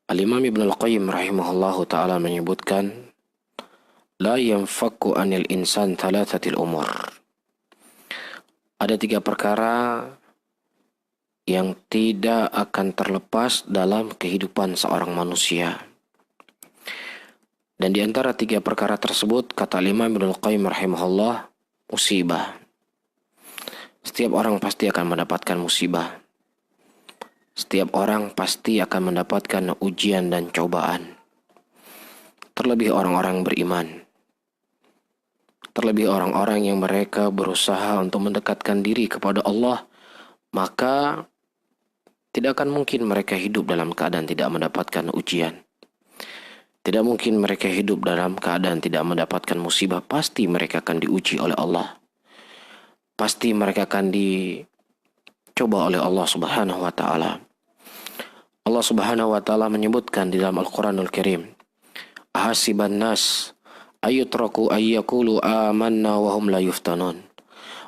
Al-Imam Ibn Al-Qayyim rahimahullahu ta'ala menyebutkan, La yanfakku anil insan thalathatil umur. Ada 3 perkara yang tidak akan terlepas dalam kehidupan seorang manusia. Dan di antara 3 perkara tersebut, kata Imam Ibn Al-Qayyim rahimahullah, musibah. Setiap orang pasti akan mendapatkan musibah. Setiap orang pasti akan mendapatkan ujian dan cobaan. Terlebih orang-orang beriman. Terlebih orang-orang yang mereka berusaha untuk mendekatkan diri kepada Allah, maka tidak akan mungkin mereka hidup dalam keadaan tidak mendapatkan ujian. Tidak mungkin mereka hidup dalam keadaan tidak mendapatkan musibah. Pasti mereka akan diuji oleh Allah. Pasti mereka akan dicoba oleh Allah Subhanahu wa ta'ala. Allah Subhanahu wa ta'ala menyebutkan di dalam Al-Quranul Karim, Ahasiban nas ayutraku ayyakulu amanna wahum la yuftanun.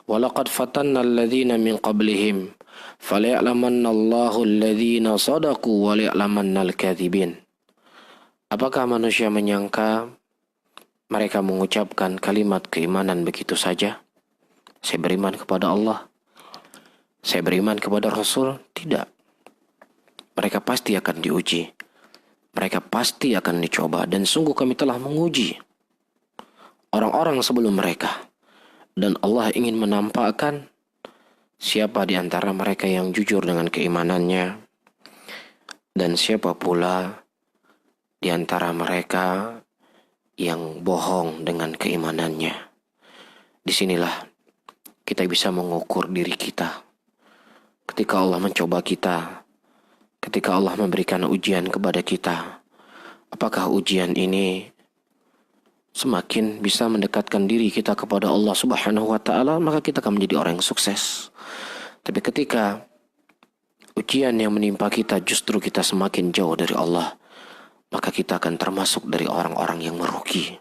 Walaqad fatanna alladhina min qablihim falaya'lamanna Allahu alladhina sadaku walaya'lamanna al-kadhibin. Apakah manusia menyangka mereka mengucapkan kalimat keimanan begitu saja? Saya beriman kepada Allah, saya beriman kepada Rasul. Tidak. Mereka pasti akan diuji. Mereka pasti akan dicoba. Dan sungguh kami telah menguji orang-orang sebelum mereka. Dan Allah ingin menampakkan siapa di antara mereka yang jujur dengan keimanannya. Dan siapa pula di antara mereka yang bohong dengan keimanannya. Disinilah kita bisa mengukur diri kita. Ketika Allah mencoba kita, ketika Allah memberikan ujian kepada kita, apakah ujian ini semakin bisa mendekatkan diri kita kepada Allah Subhanahu wa ta'ala, maka kita akan menjadi orang yang sukses. Tapi ketika ujian yang menimpa kita justru kita semakin jauh dari Allah, maka kita akan termasuk dari orang-orang yang merugi.